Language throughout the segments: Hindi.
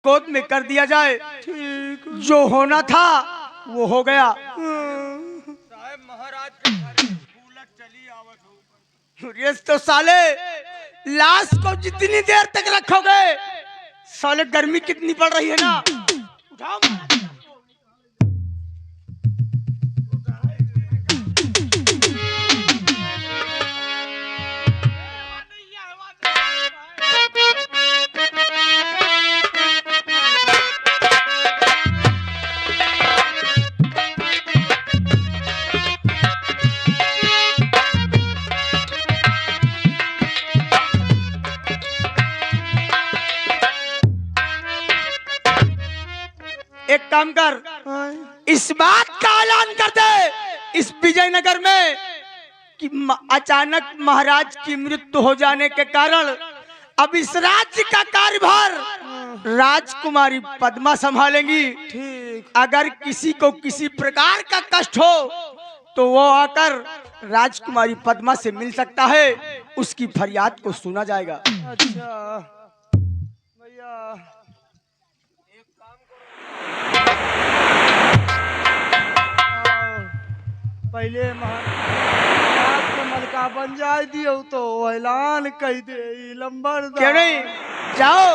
गोद में कर दिया जाए। ठीक। जो होना था वो हो गया। साहब महाराज के घर बुलेट चली आवत हो। ये तो साले लाश को जितनी देर तक रखोगे, साले गर्मी कितनी पड़ रही है ना। उठाओ एक काम कर, इस बात का ऐलान कर दे इस विजयनगर में कि अचानक महाराज की मृत्यु हो जाने के कारण अब इस राज्य का कार्यभार राजकुमारी पद्मा संभालेंगी। ठीक। अगर किसी को किसी प्रकार का कष्ट हो तो वो आकर राजकुमारी पद्मा से मिल सकता है, उसकी फरियाद को सुना जाएगा। अच्छा भैया पहले महाराज के मलका बन जाए दियो तो ऐलान कह दे लंबर क्यों नहीं, जाओ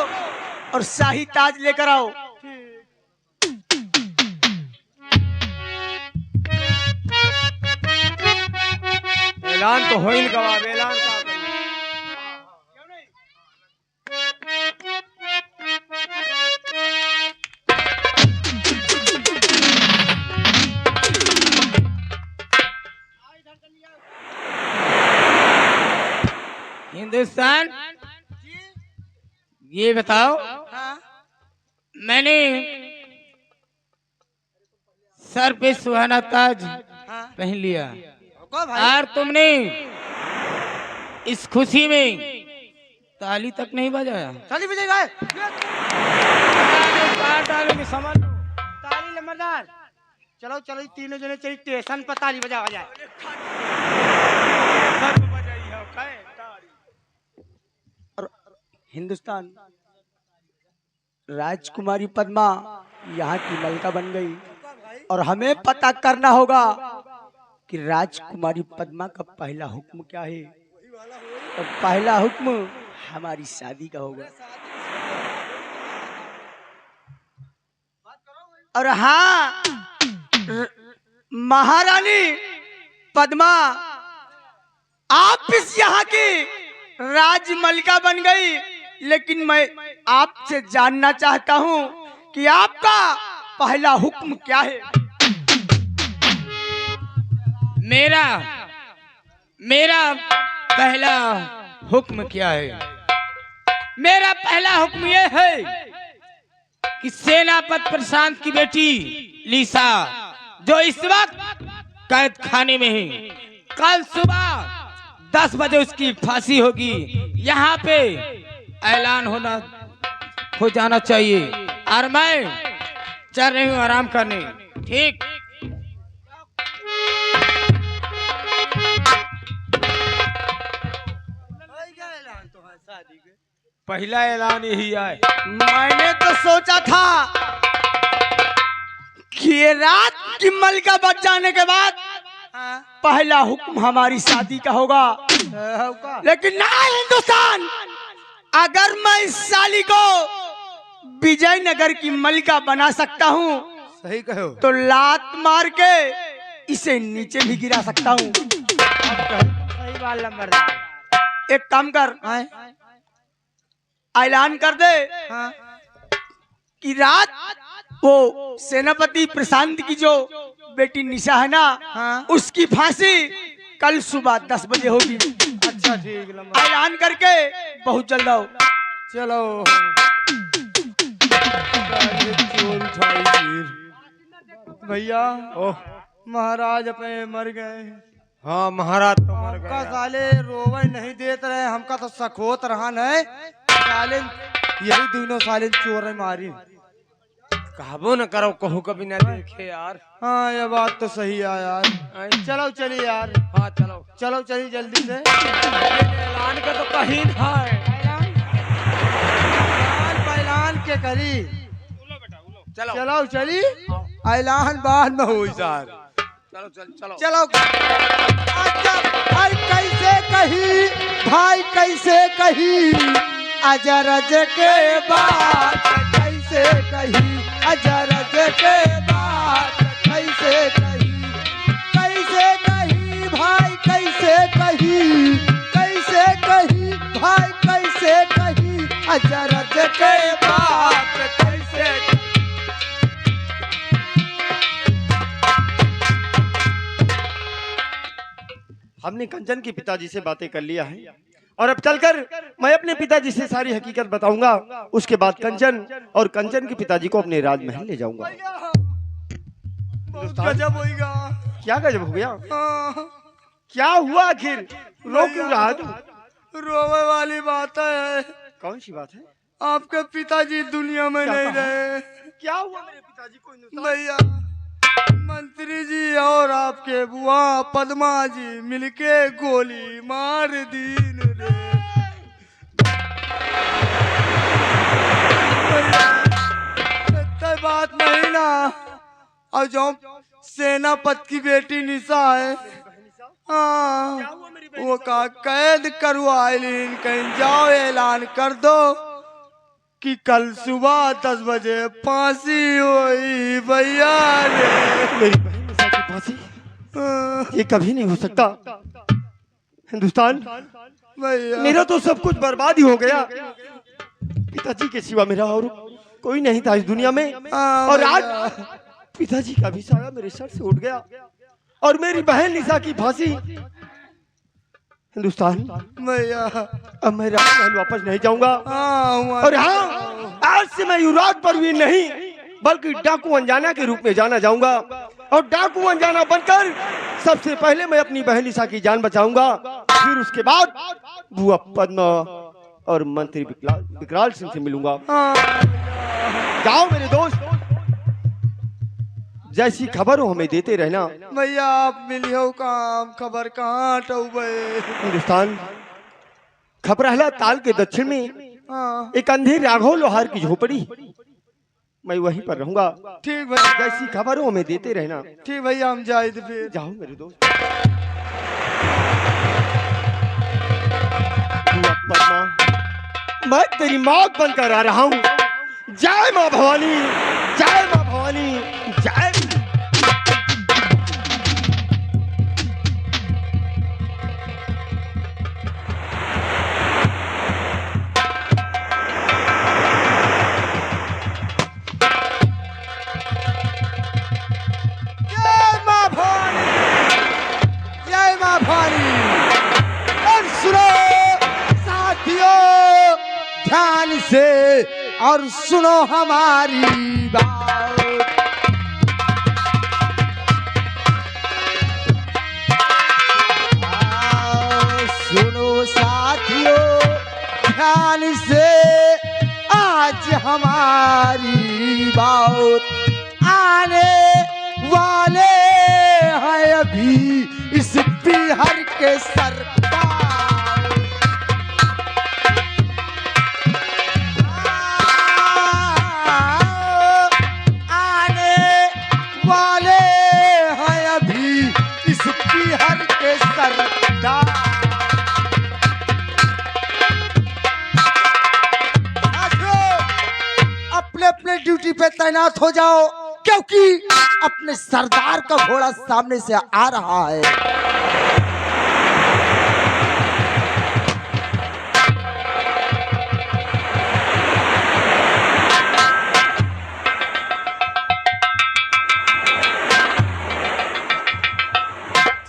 और शाही ताज लेकर आओ। ऐलान तो हो ही गवा, ऐलान का हिंदुस्तान, ये बताओ, मैंने सर पे सुहाना ताज पहन लिया और तुमने इस खुशी में ताली तक नहीं बजाया। ताली बजेगा, समझ ताली लंबरदार। चलो चलो तीनों जने चलिए स्टेशन पर ताली बजा जाए। हिंदुस्तान, राजकुमारी पद्मा यहाँ की मलका बन गई और हमें पता करना होगा कि राजकुमारी पद्मा का पहला हुक्म क्या है। और पहला हुक्म हमारी शादी का होगा। और हाँ महारानी पद्मा, आप इस यहाँ की राजमलिका बन गई, लेकिन मैं आपसे जानना चाहता हूँ कि आपका पहला हुक्म क्या है। मेरा पहला हुक्म क्या है? मेरा पहला हुक्म यह है कि सेनापति प्रशांत की बेटी लीसा, जो इस वक्त कैद खाने में है, कल सुबह 10 बजे उसकी फांसी होगी। यहाँ पे ऐलान हो जाना चाहिए और मैं चल रही हूँ आराम करने। ठीक। पहला ऐलान यही है। मैंने तो सोचा था कि ये रात की मलिका बच जाने के बाद पहला हुक्म हमारी शादी का होगा, लेकिन ना हिंदुस्तान, अगर मैं इस साली को विजयनगर की मलिका बना सकता हूँ, सही कहो, तो लात मार के इसे नीचे भी गिरा सकता हूँ। सही बात लंबरदार। एक काम कर, ऐलान कर दे कि रात वो सेनापति प्रशांत की जो बेटी निशा है ना, उसकी फांसी कल सुबह 10 बजे होगी। अच्छा ठीक लंबरदार। ऐलान करके बहुत जल्द आओ। चलो भैया, महाराज अपने मर गए। हाँ महाराज तो मर गए। हमका साले रोवे नहीं देते रहे, हमका तो सखोत रहा है साले, यही दोनों साले चोर मारी। कहबो न करो, कहू कभी न देखे यार। हाँ ये बात तो सही है यार। चलो चलिए यार। हाँ चलो चलो चलिए जल्दी से। ऐलान का तो कहीं है। ऐलान के करी चलो चलो चली ऐलान बाद में हुई सर। चलो चलो चलो अच्छा, अरे कैसे कही भाई कैसे कही अजरज के बात कैसे कही अजरज के बात कैसे कही भाई कैसे कही भाई कैसे कही अजरज के बात कैसे हमने कंचन के पिताजी से बातें कर लिया है और अब चलकर मैं अपने पिताजी से सारी हकीकत बताऊंगा। उसके बाद कंचन और कंचन के पिताजी को अपने राजमहल ले जाऊंगा। गजब होगा। क्या गजब हो गया? क्या हुआ आखिर? रो क्यों रहा तू? रोवे वाली बात है। कौन सी बात है? आपके पिताजी दुनिया में क्या नहीं कहा? रहे। क्या हुआ मेरे पिताजी को? हिंदुस्तान? भैया मंत्री जी और आपके बुआ पद्मा जी मिलके गोली मार दीन रे। इतनी बात नहीं ना। और जो सेनापति की बेटी निशा है, हाँ वो का कैद करवाइलिन कहीं जाओ ऐलान कर दो कि कल सुबह 10 बजे फांसी हुई भैया रे। मेरी बहन निशा की फांसी? ये कभी नहीं हो सकता। हिंदुस्तान भैया मेरा तो सब कुछ बर्बाद ही हो गया। पिताजी के सिवा मेरा और कोई नहीं था इस दुनिया में। और आज पिताजी का भी साया मेरे सर से उठ गया और मेरी बहन निशा की फांसी। हिंदुस्तान भैया अब मैं राजमहल वापस नहीं जाऊंगा। और हाँ, आज से मैं युवराज परवीन नहीं बल्कि डाकू अनजाना के रूप में जाना जाऊंगा। और डाकू अनजाना बनकर सबसे पहले मैं अपनी बहन निशा की जान बचाऊंगा। फिर उसके बाद बुआ पद्मा और मंत्री विकराल सिंह से मिलूंगा। जाओ मेरे दोस्त, जैसी खबर हो हमें देते रहना। भैया आप मिलियो काम खबर कहाँ टूबे। हिंदुस्तान खपरहला ताल के दक्षिण में एक अंधे राघव लोहार की झोपड़ी, मैं वहीं पर रहूंगा। ठीक भैया जैसी खबर हो हमें देते रहना। ठीक भैया हम जाए थे फिर। जाओ मेरे दोस्त। बुआ पद्मा, मैं तेरी मौत बनकर आ रहा हूँ। जय माँ भवानी, जय माँ भवानी, जय। और सुनो साथियों ध्यान से और सुनो हमारी बात। सुनो साथियों ध्यान से आज हमारी बात। आने वाले हैं अभी इस बिहार के सरकार। आने वाले हैं अभी इस बिहार के सरकार। अपने अपने ड्यूटी पे तैनात हो जाओ क्योंकि अपने सरदार का घोड़ा सामने से आ रहा है।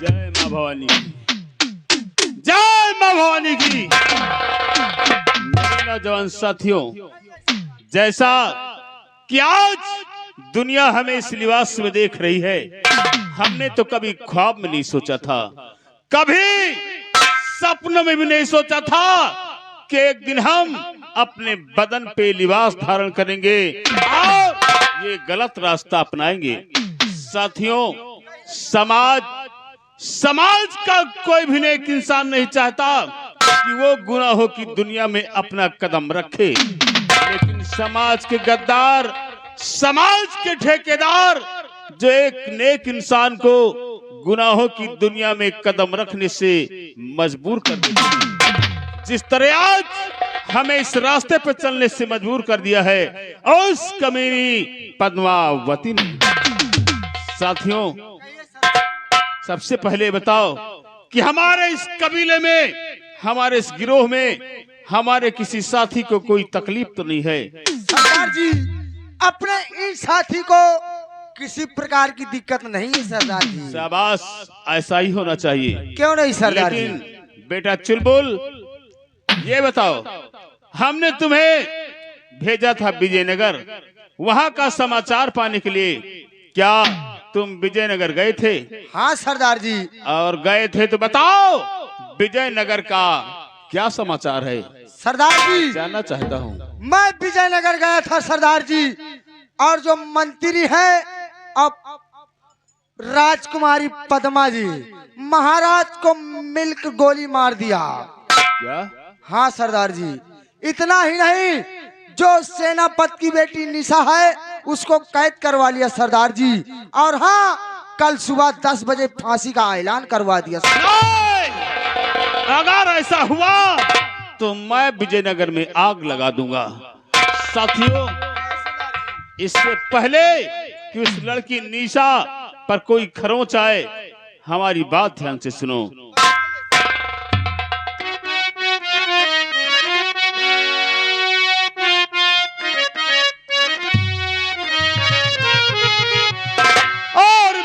जय माँ भवानी, जय माँ भवानी की। मेरे नौजवान साथियों, जैसा कि आज दुनिया हमें इस लिबास में देख रही है, हमने तो कभी ख्वाब में नहीं सोचा था, कभी सपनों में भी नहीं सोचा था कि एक दिन हम अपने बदन पे लिबास धारण करेंगे और ये गलत रास्ता अपनाएंगे। साथियों, समाज का कोई भी नेक इंसान नहीं चाहता कि वो गुनाहों की दुनिया में अपना कदम रखे, लेकिन समाज के गद्दार, समाज के ठेकेदार जो एक नेक इंसान को गुनाहों की दुनिया में कदम रखने से मजबूर कर देते हैं, जिस तरह आज हमें इस रास्ते पर चलने से मजबूर कर दिया है उस कमीनी पद्मावती ने। साथियों, सबसे पहले बताओ कि हमारे इस कबीले में, हमारे इस गिरोह में हमारे किसी साथी को कोई तकलीफ तो नहीं है? सरदार जी, अपने इस साथी को किसी प्रकार की दिक्कत नहीं है सरदार जी। शाबाश, ऐसा ही होना चाहिए। क्यों नहीं सरदार जी? लेकिन बेटा चुलबुल, ये बताओ, हमने तुम्हें भेजा था विजयनगर, वहां का समाचार पाने के लिए। क्या तुम विजयनगर गए थे? हाँ सरदार जी। और गए थे तो बताओ विजयनगर का क्या समाचार है? सरदार जी, जानना चाहता हूँ। मैं विजयनगर गया था सरदार जी, और जो मंत्री है अब राजकुमारी पद्मा जी, महाराज को मिलकर गोली मार दिया। क्या? हाँ सरदार जी, इतना ही नहीं, जो सेनापति की बेटी निशा है उसको कैद करवा लिया सरदार जी, और हाँ, कल सुबह 10 बजे फांसी का ऐलान करवा दिया। अगर ऐसा हुआ तो मैं विजयनगर में आग लगा दूंगा। साथियों, इससे पहले कि उस लड़की निशा पर कोई खरोंच आए, हमारी बात ध्यान से सुनो। और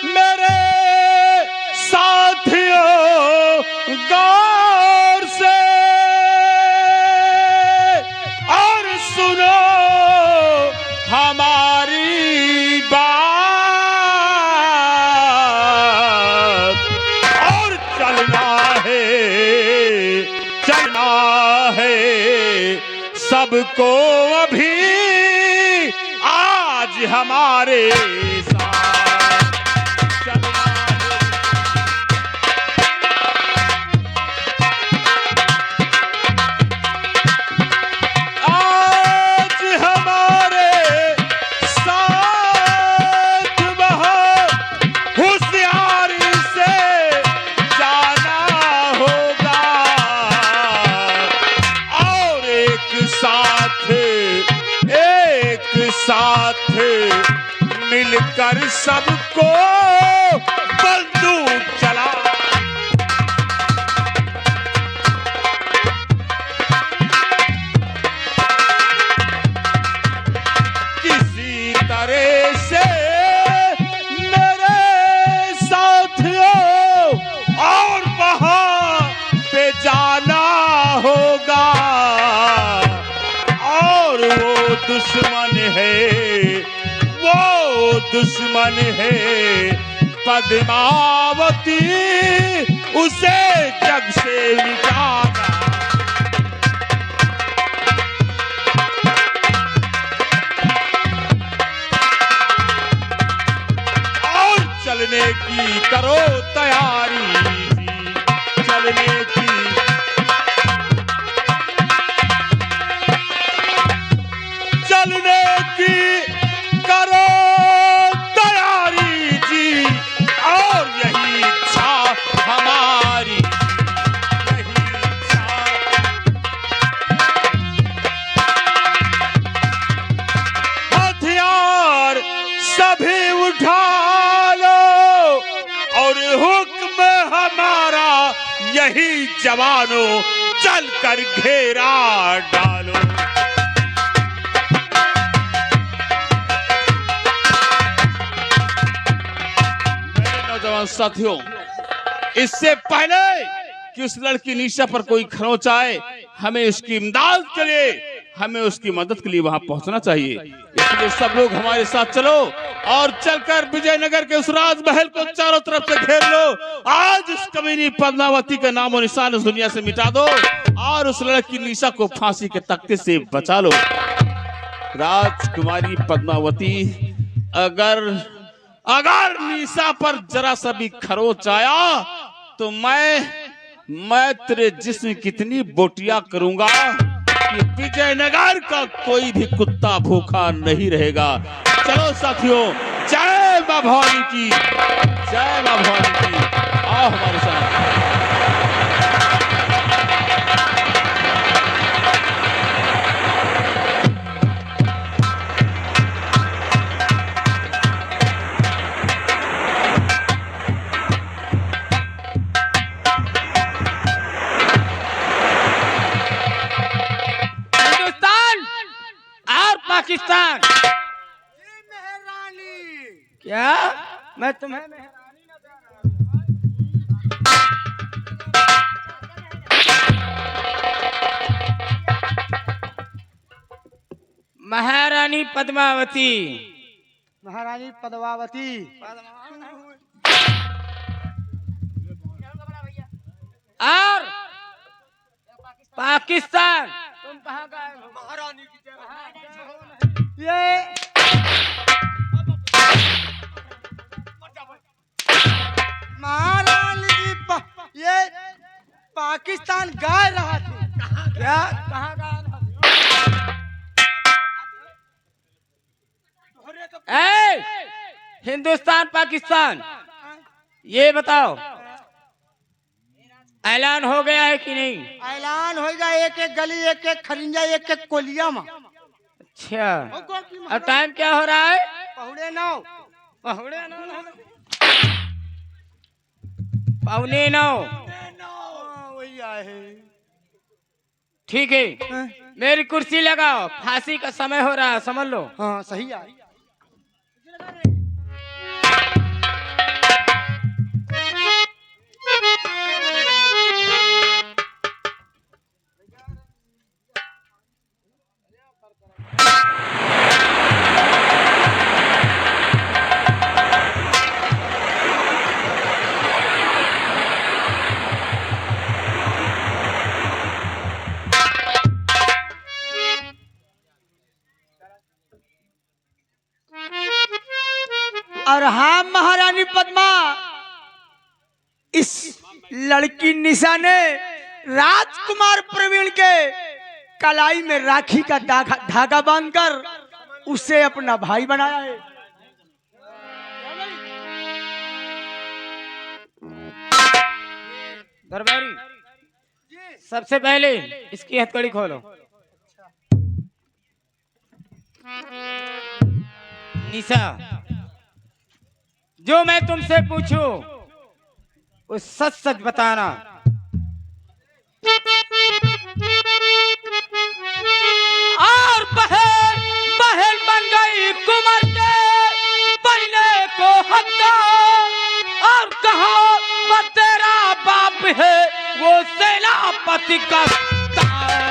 मेरे साथियों, गौर से और सुनो हमारी बात, और चलना है सबको अभी आज हमारे साथ चलना है। आज हमारे साथ बहुत होशियारी से जाना होगा, और एक साथ मिलकर सबको बंदूक चला। किसी तरह से मेरे साथियों और वहां पे जाना होगा, और वो दुश्मन है पद्मावती, उसे जग से मिटाना। और चलने की करो तैयारी, चलने की करो तैयारी जी, और यही इच्छा हमारी, यही इच्छा। हथियार सभी उठा लो, और हुक्म हमारा यही जवानों, चलकर घेरा डालो। साथियों, इससे पहले कि उस लड़की निशा पर कोई खरोंच आए, हमें उसकी इमदाद के लिए, हमें उसकी मदद के लिए वहां पहुंचना चाहिए। इसलिए सब लोग हमारे साथ चलो, और चलकर विजयनगर के उस राजमहल को चारों तरफ से घेर लो। आज उस कमीनी पद्मावती का नामो निशान इस दुनिया से मिटा दो, और उस लड़की निशा को फांसी के तख्ते से बचा लो। राजकुमारी पद्मावती, अगर निशा पर जरा सा भी खरोच आया तो मैं तेरे जिस्म कितनी बोटियां करूंगा कि विजयनगर का कोई भी कुत्ता भूखा नहीं रहेगा। चलो साथियों, जय मां भवानी की, जय मां भवानी की। आओ हमारे साथ। हिंदुस्तान और पाकिस्तान। क्या मैं तुम्हें महारानी पद्मावती, महारानी पद्मावती और पाकिस्तान। तुम कहाँ गए हो? महारानी की जगह ये महारानी जी ये पाकिस्तान गाय रहा थी। क्या कहाँ गए? ए, हिंदुस्तान पाकिस्तान, ये बताओ ऐलान हो गया है कि नहीं? ऐलान हो गया, एक एक गली, एक एक खरिंजा, एक एक कोलिया में। अच्छा, और टाइम क्या हो रहा है? पहुड़े नौ। पौने 9। वही आए। ठीक है, मेरी कुर्सी लगाओ, फांसी का समय हो रहा है, समझ लो। हाँ सही है। और हाँ महारानी पद्मा, इस लड़की निशा ने राजकुमार प्रवीण के कलाई में राखी का धागा बांधकर उसे अपना भाई बनाया है। दरबारी, सबसे पहले इसकी हथकड़ी खोलो। निशा, जो मैं तुमसे पूछूं वो सच सच बताना। और बहन बन गई कुंवर के बनने को हकदार, और कहा पर तेरा बाप है वो सेनापति का तार।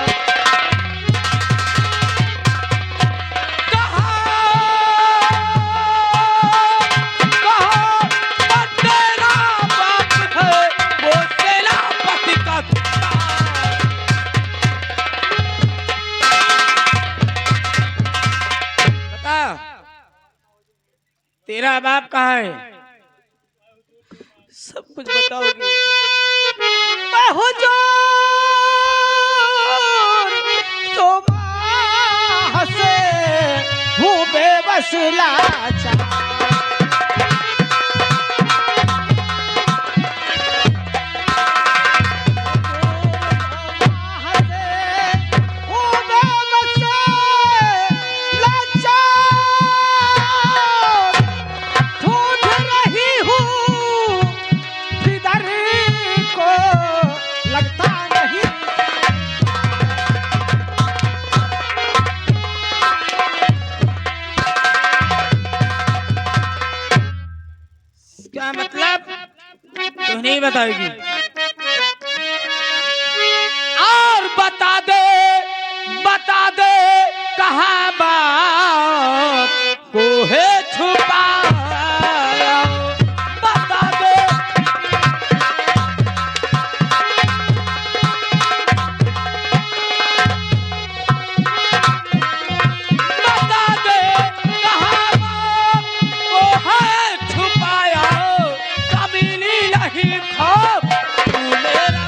तेरा बाप कहाँ है? सब कुछ बताओगे? मैं हुजूर सुबह से हूँ बेबस लाचार। क्या मतलब? तू नहीं बताएगी? और बता दे कहाँ बात को है छुपाया, बता दे। बता दे कहाँ बात को है छुपाया, कभी नहीं खौफ तू मेरा।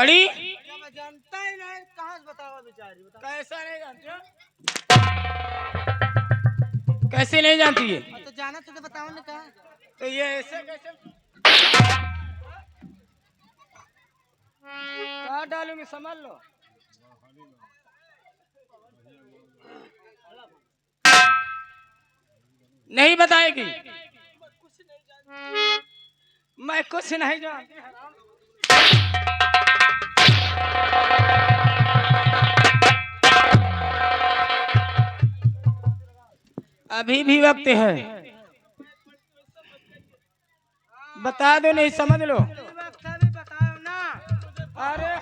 कड़ी जानता ही नहीं, कहाँ से बताओ बेचारी, बताओ। कैसा नहीं जानती हो? कैसे नहीं जानती है? तो जाना तो बताओ ना कहाँ। तो ये ऐसे कैसे कहाँ डालूंगी समझ लो। नहीं बताएगी। मैं कुछ नहीं जानती। अभी भी वक्त है, बता दो नहीं समझ लो। बताओ ना। अरे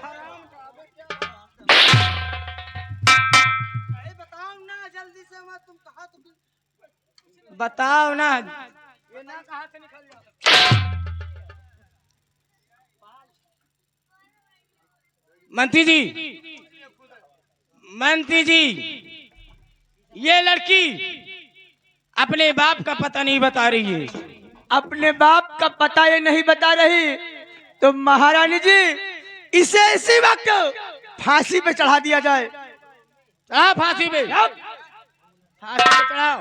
बताओ ना जल्दी से, मत तुम कहा तो बताओ ना। ये ना कहाँ से निकल जाओ। मंत्री जी, मंत्री जी, ये लड़की अपने बाप का पता नहीं बता रही है। अपने बाप का पता ये नहीं बता रही तो महारानी जी इसे इसी वक्त फांसी पे चढ़ा दिया जाए। चढ़ाओ फांसी पे, फांसी पे चढ़ाओ।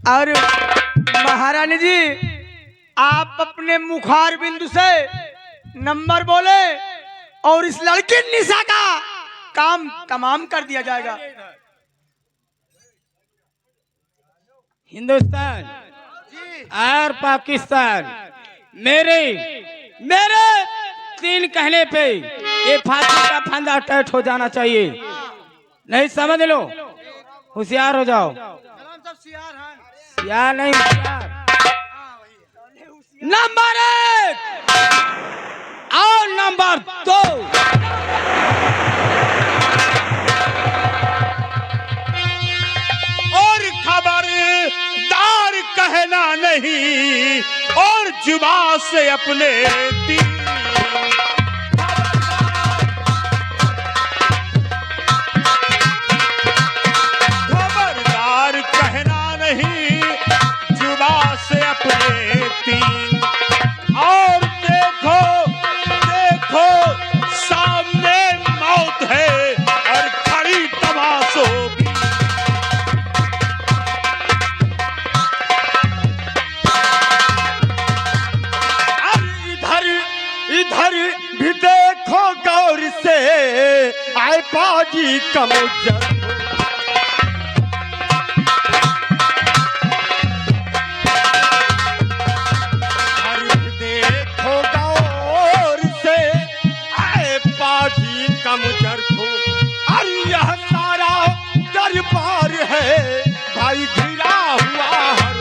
और महारानी जी आप अपने मुखार बिंदु से नंबर बोले और इस लड़की निशा का काम तमाम कर दिया जाएगा। हिंदुस्तान और पाकिस्तान मेरे मेरे तीन कहने पे ये फांसी का फंदा टाइट हो जाना चाहिए। नहीं समझ लो, होशियार हो जाओ। हम सब सियार हैं। यार नहीं होशियार। नंबर 1 और नंबर 2 और खबरदार कहना नहीं और जुबान से अपने दिल खबरदार कहना नहीं जुबान से अपने तीन। और देखो देखो सामने मौत है और खड़ी तमाशों की। इधर इधर भी देखो गौर से, आए पाजी का मुज्जर। देखो गौर से, आए पाजी का मुज्जर। और यह सारा दरबार है भाई घिरा हुआ हर।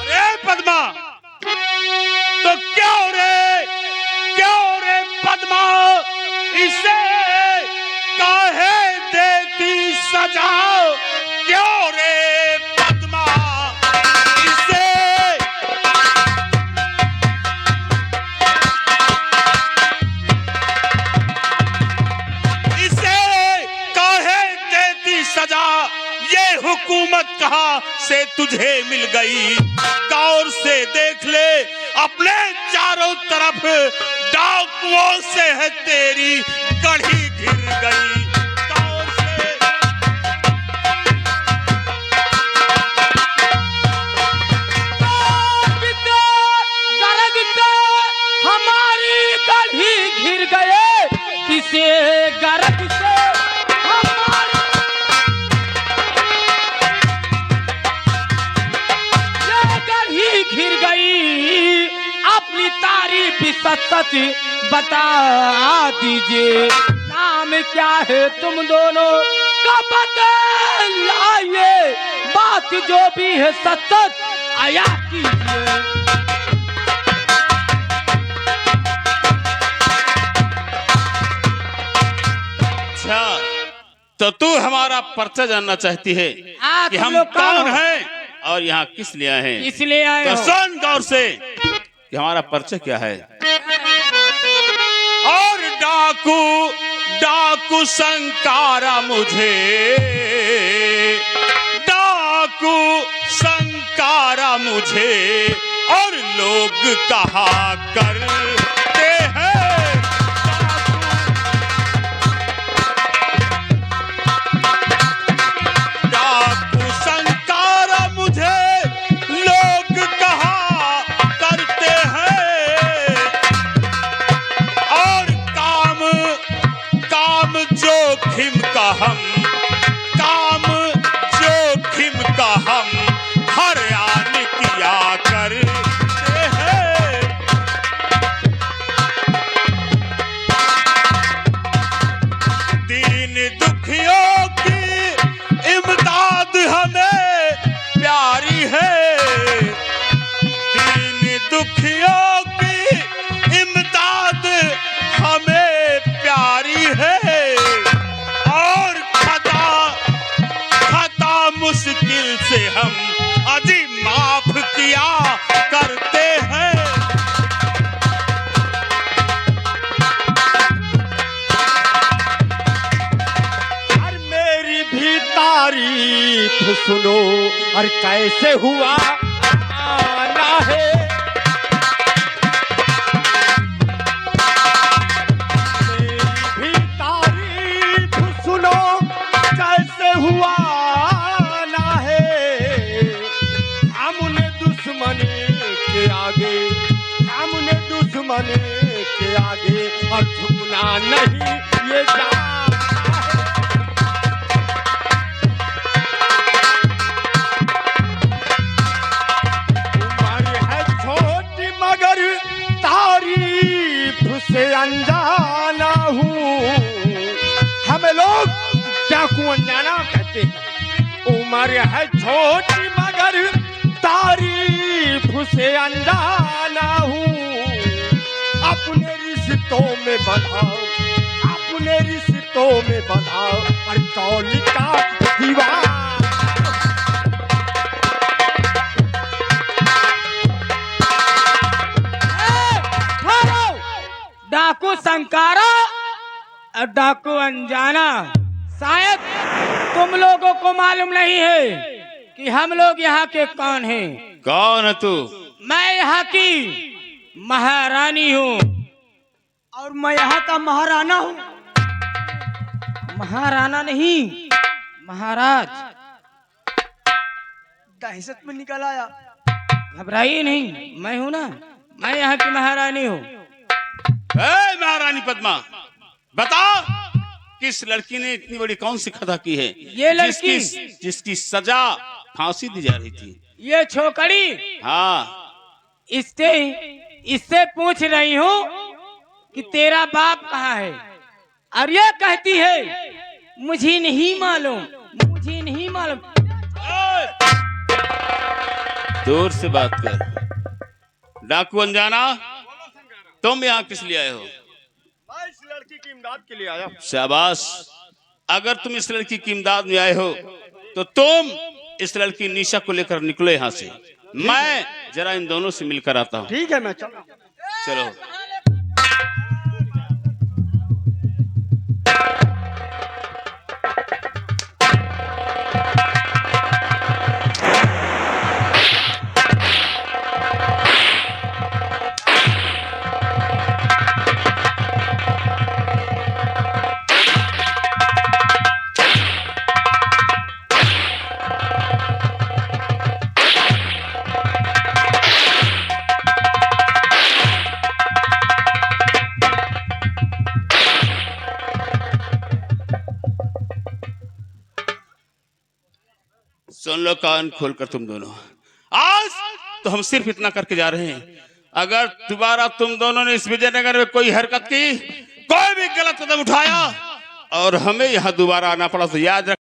अरे पद्मा, तो क्यों रे पद्मा इसे काहे देती सजा? क्यों रे पद्मा इसे इसे काहे देती सजा? ये हुकूमत कहाँ से तुझे मिल गई? गौर से देख ले अपने चारों तरफ डाकुओं से है तेरी कड़ी घिर गई। गौर से हमारी गढ़ी घिर गए, किसे गरज से हमारी ये गढ़ी घिर गई। अपनी तारीफ सच बता दीजिए, नाम क्या है तुम दोनों का बतलाइए। बात जो भी है सच आया कीजिए। अच्छा, तो तू हमारा परिचय जानना चाहती है कि हम कौन हैं और यहाँ किस लिए आए हैं? इसलिए आए तो हो। सुन गौर से कि हमारा परिचय क्या है। और डाकू संकारा मुझे, डाकू संकारा मुझे, और लोग कहा करते हैं डाकू संकारा मुझे, लोग कहा करते हैं, और काम जोखिम का हम, काम जोखिम का हम हर आन किया करते हैं। दीन दुखियों की इमदाद हमें प्यारी है, दीन दुखियों की इमदाद हमें प्यारी है, और खता मुश्किल से हम अजी माफ किया करते हैं। और मेरी भी तारीफ सुनो, और कैसे हुआ आना है। मेरी भी तारीफ सुनो, कैसे हुआ आना है। हमने दुश्मन के आगे, हमने दुश्मन के आगे और झुकना नहीं ये जाना है। उम्र है छोटी मगर तारीफ से अनजाना हूँ। हमें लोग डाकू अनजाना कहते हैं। उम्र है छोटी मगर तारीफ से अनजाना हूँ। अपने रिश्तों में बंधाओ, अपने रिश्तों में बंधाओ, और कौली का दीवार। डाकू संकारा और डाकू अनजाना, शायद तुम लोगों को मालूम नहीं है कि हम लोग यहाँ के कौन हैं। कौन है तू? मैं यहाँ की महारानी हूँ। और मैं यहाँ का महाराना हूँ। महाराना नहीं, महाराज। दहशत में निकल आया। घबराइए नहीं, मैं हूँ ना, मैं यहाँ की महारानी हूँ। महारानी पद्मा, बता किस लड़की ने इतनी बड़ी कौन सी खता की है? ये लड़की जिसकी सजा फांसी दी जा रही थी। ये छोकरी। हाँ, इससे पूछ रही हूँ कि तेरा बाप कहाँ है, और ये कहती है मुझे नहीं मालूम, मुझे नहीं मालूम। दूर से बात कर। डाकू अनजाना, तुम यहाँ किस लिए आए हो? मैं इस लड़की की इमदाद के लिए आया हूँ। शाबाश। अगर तुम इस लड़की की इमदाद में आए हो तो तुम इस लड़की निशा को लेकर निकलो यहाँ से। मैं जरा इन दोनों से मिलकर आता हूँ। ठीक है, मैं चला। चलो। सुन लो कान खोलकर तुम दोनों, आज तो हम सिर्फ इतना करके जा रहे हैं। अगर दोबारा तुम दोनों ने इस विजयनगर में कोई हरकत की, कोई भी गलत कदम उठाया और हमें यहाँ दोबारा आना पड़ा तो याद रख